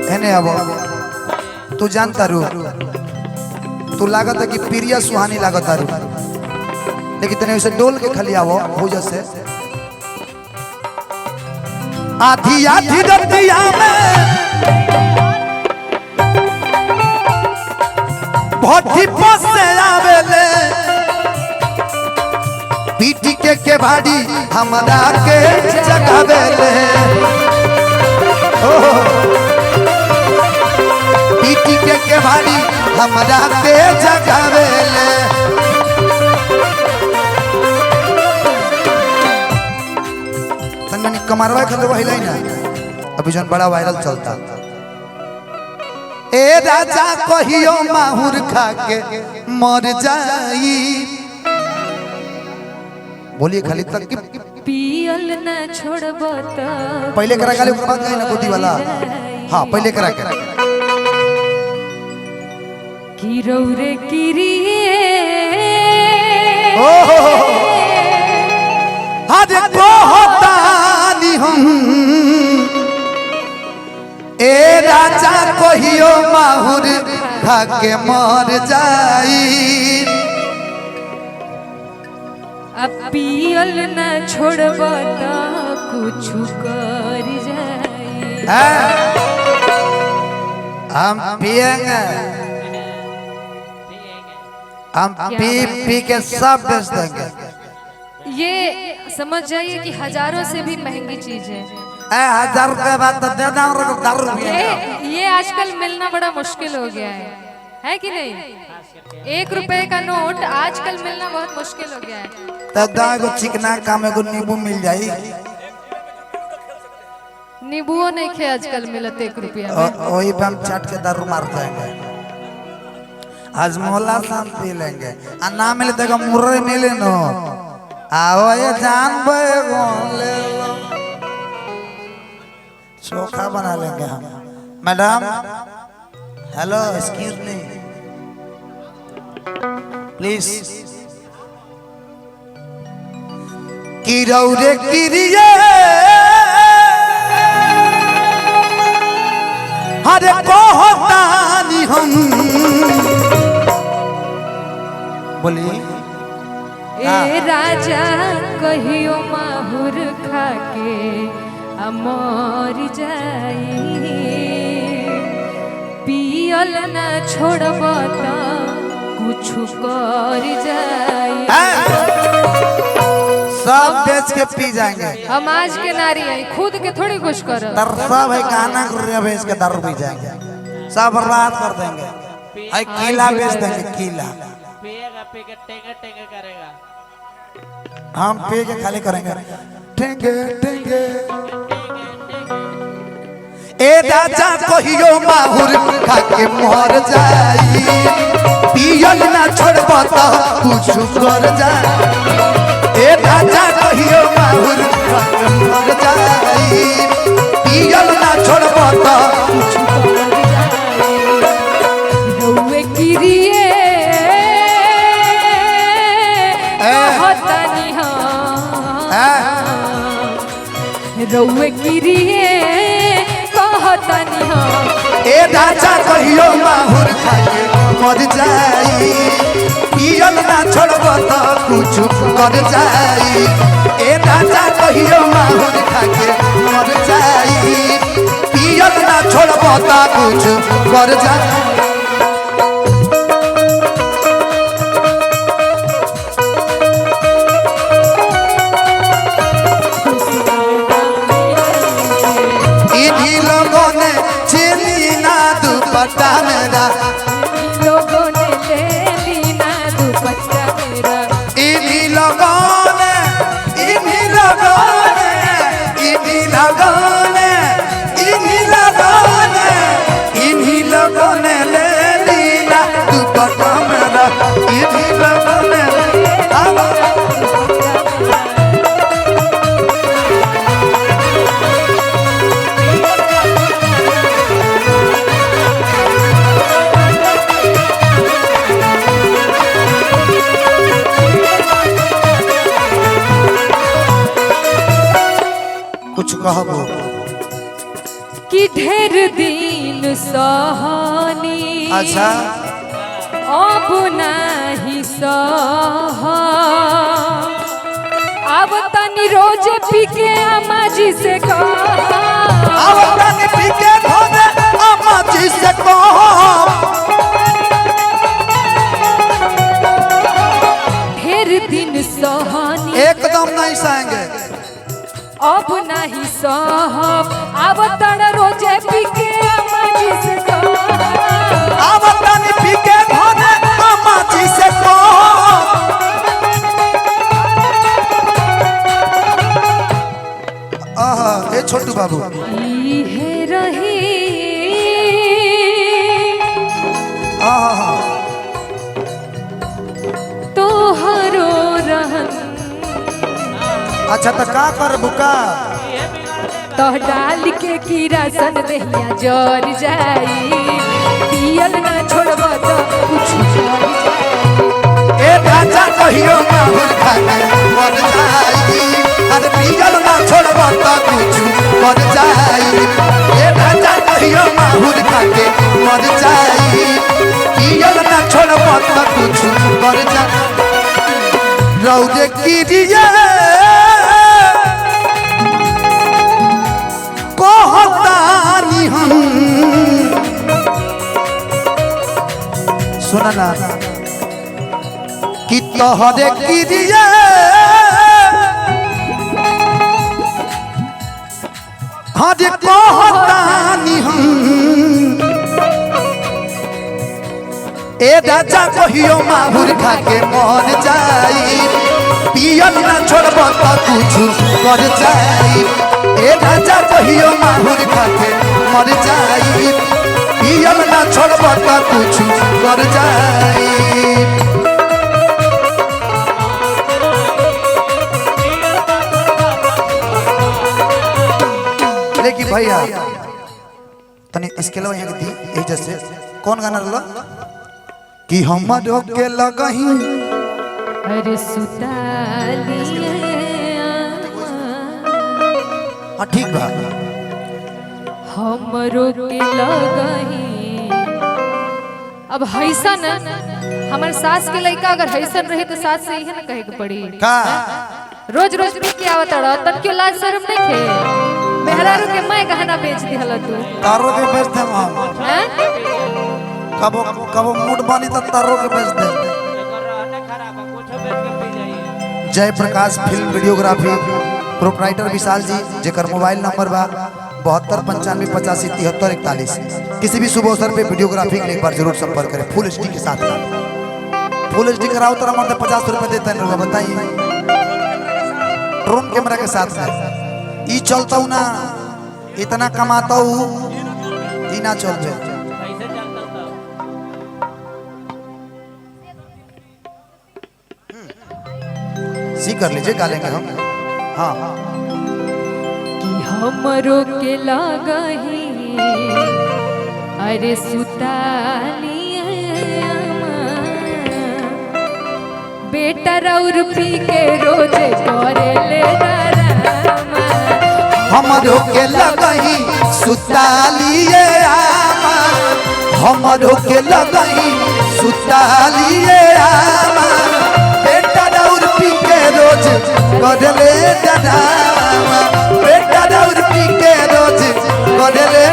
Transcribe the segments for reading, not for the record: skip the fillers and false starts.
हेने अब तू जानता रू तू लागत है कि प्रिया सुहानी लागत रू लेकिन तने उसे डोल के खाली आवो हो जैसे आधी आधी रतिया में भट्टी पसे आवेले पीटी के भाड़ी हमरा के जगावेले पीटी के भाड़ी हमरा के जगावेले तनी कमरवा खल वहिला ना अभी जन बड़ा वायरल चलता ए राजा कहियो माहुर खा के मर जाई बोलिए खाली तक पियल न छोड़ब त पहले करा खाली ऊपर बात ना गोदी वाला हां पहले करा के किरौरे किरिए ओहो अरे कहतानी हम ए राजा कहियो माहुर खा के मर जाई अब पियल न छोड़ब त कुछ कर जाए हम पिएंगे हम पी के सब बेच देंगे ये समझ जाइए कि हजारों से भी महंगी चीज है 1000 के बाद तो दे दाम ये आजकल मिलना बड़ा मुश्किल हो गया है कि नहीं 1 रुपए का नोट आजकल मिलना बहुत मुश्किल हो गया है तब दागो चिकना काम एगो नींबू मिल जाई नींबुओ नहीं खे आजकल मिलते 1 रुपया में वही पे हम चाट के दारू मार जाएंगे आज मोहल्ला शाम पी लेंगे आ ना मिले तो मुर्रे मिले नो आओ ये जान बेगो ले लो चोखा बना लेंगे हम madam hello excuse me please किरौरे किरिए अरे कहतानी हम बोली ए राजा कहियो माहुर खा के मर जाई पियल न छोड़ब त कुछ कर जाई सब बेच के पी जाएंगे हम आज के नारी है खुद के थोड़ी कुछ करो सब है गाना बेच के दारू पी जाएंगे सब बर्बाद कर देंगे आई कीला बेच देंगे कीला पिएगा पी के टेंगे टेंगे करेगा हम पी के खाली करेंगे टेंगे टेंगे ए राजा कहियो माहुर खा के मर जाई पियल ना छोड़ब त कुछ कर जाई ए राजा कहियो माहुर खा के मर जाई पियल ना छोड़ब त कुछ कर रउए किरिए कहतानी रउए किरिए कहतानी ए राजा कहियो माहुर खा के मर जाई पियल ना छोड़ब त कुछ कर जाई ए राजा कहियो माहुर खा के मर जाई पियल ना छोड़ब त कुछ कर जाई दुपट्टा मेरा लोगों ने ले ली ना दुपट्टा मेरा इन्हीं लोगों ने इन्हीं लोगों ने इन्हीं लोगों ने इन्हीं लोगों ने इन्हीं लोगों ने ले ली ना दुपट्टा मेरा इन्हीं लोगों ने कि ढेर दिन सहनी अच्छा अब नहीं सह अब तनी रोज पी के अम्मा जी से कह अब तनी पी के धोने अम्मा जी से कहो ढेर दिन सहनी एकदम नहीं सहेंगे अब नहीं सह अब तन रोज पी के अम्मा जी से कह अब तनी पी के धोने अम्मा जी से कहो आहा ए छोटू बाबू इहे रही आहा तोहरो रहन अच्छा तो का कर बुका तो डाल के किरासन दहिया जर जाई पियल ना छोड़ब तो कुछ जर जाई ए राजा कहियो माहुर खाने मर जाई अरे पियल ना छोड़ब तो कुछ कर जाई ए राजा कहियो माहुर खाके मर जाई पियल ना छोड़ब तो कुछ कर जाई रौदे कीरिया कहतानी हम सुना ना कि तोहरे कीरिया हरे कहतानी हम ए राजा कहियो माहुर खाके मर जाई पियल ना छोड़ब तो कुछ कर जाई ए राजा कहियो माहुर खाके मर जाई पियल ना छोड़ब तो कुछ कर जाई लेकिन भैया तनी इसके अलावा यहाँ दी यही जैसे कौन गाना रहा कि हमरो के लगही अरे सुतालिए हाँ ठीक बा हमरो के लगही अब हैसन हमार सास के लड़का अगर हैसन रही तो सास से इहे ना कहे के पड़ी का रोज रोज पी के आवत रह तन क्यों लाज शर्म नहीं खे मेहरारू के मैं गहना बेच दिहल तू तारो के बेच दे हम हैं कबो कबो मूड बनी तो तारो के बेच दे जय प्रकाश फिल्म वीडियोग्राफी प्रोप्राइटर विशाल जी जेकर मोबाइल नंबर बा 7295857341 किसी भी शुभ अवसर पे वीडियोग्राफी के लिए एक बार जरूर संपर्क करें फुल एचडी के साथ फुल एचडी कराओ तो हमारे 50 रुपए देता है बताइए ड्रोन कैमरा के साथ में ई चलता हूँ ना इतना कमाता हूँ ई ना चल जाए सी कर लीजिए गा लेंगे हम हाँ कि हमरो के लगही अरे सुतालिए बेटा रौर पी के रोज करे ले डरामा हमरो के लगही सुतालिए आमा हमरो के लगही सुतालिए आमा बेटा दौर पी के रोज करले डरामा बेटा दौर पी के रोज करले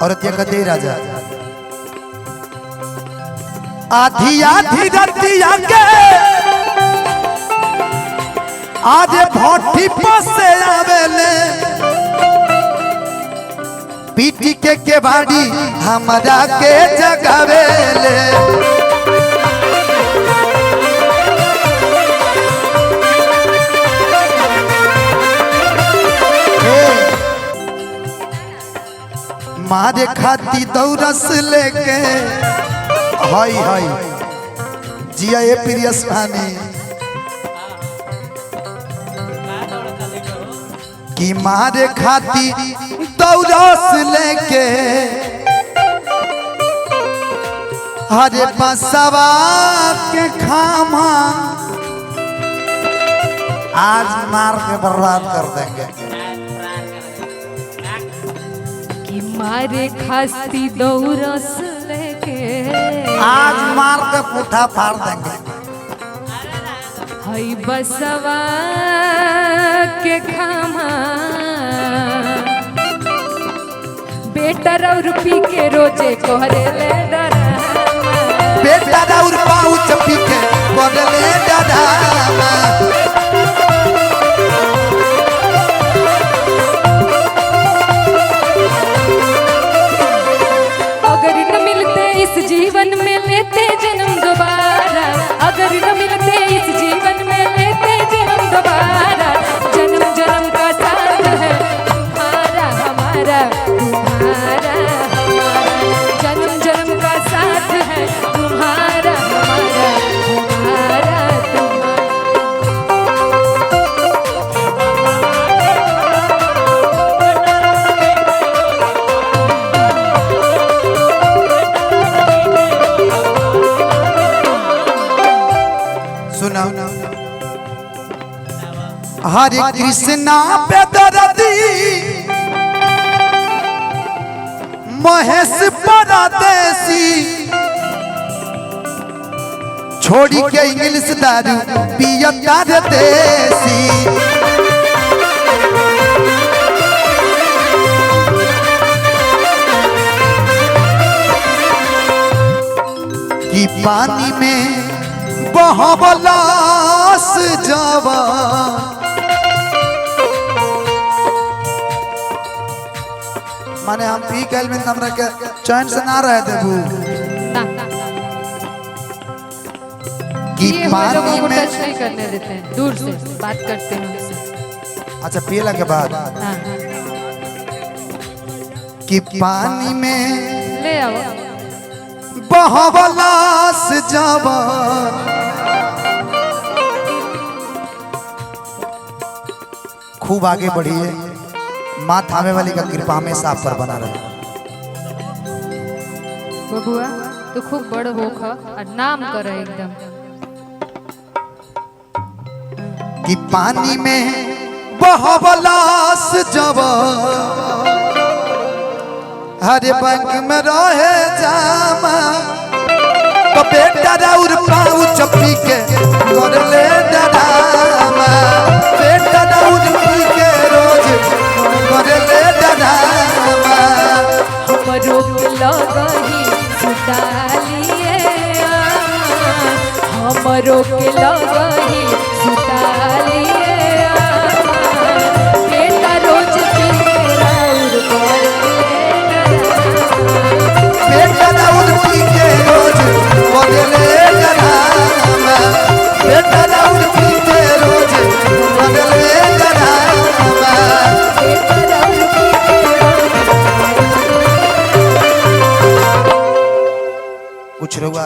औरतिया कहते राजा आधी आधी रतिया के आज भट्टी पर से आवेले पीटी के केवाड़ी हमरा के जगावेले मारे खाती दौरस लेके हाय हाय जिया ये प्रिय सुहानी कि मारे खाती दौरस लेके हरे बसवा के खामा आज मार के बर्बाद कर देंगे कि मारे खास्ती दौरस लेके आज मार के पुठा फाड़ देंगे हई बसवा के खामा बेटा और पी के रोजे कोहरे ले डरामा बेटा और पाउच पी के बदले डरामा अगर न मिलते इस जीवन में लेते जन्म दोबारा अगर न मिलते इस जीवन में लेते जन्म दोबारा जन्म जन्म का साथ है तुम्हारा हमारा तुम्हारा हमारा जन्म जन्म का साथ है तुम्हारा हमारा तुम्हारा सुना हरे कृष्णा पे दर्दी महेश परदेसी छोड़ी के इंग्लिश दारू पियता रे देसी कि पानी में बहबलास जावा माने हम पी कैल में हमरा के चैन से ना रह देबू कि ये पानी लोगों को में टच नहीं करने देते हैं दूर से बात करते हैं उनसे अच्छा पियला के बाद हाँ कि पानी में ले आओ बहबलास जावा खूब आगे बढ़िए माँ थामे वाली का कृपा हमेशा आप पर बना रहे बबुआ तो खूब बड़ होख और नाम कर एकदम कि पानी में बहबलास जब हरे बैंक में रहे जामा तो बेटा राउर पाऊ चप्पी के कर ले डरामा बेटा राउर पी के रोज कर ले डरामा हमरो लगही सुतालिए हमरो के लगही सुतालिए बेटा रोज पी के राउर कर बेटा राउर पी के रोज कर ले डरामा बेटा राउर पी के रोज कर ले डरामा कुछ रहुआ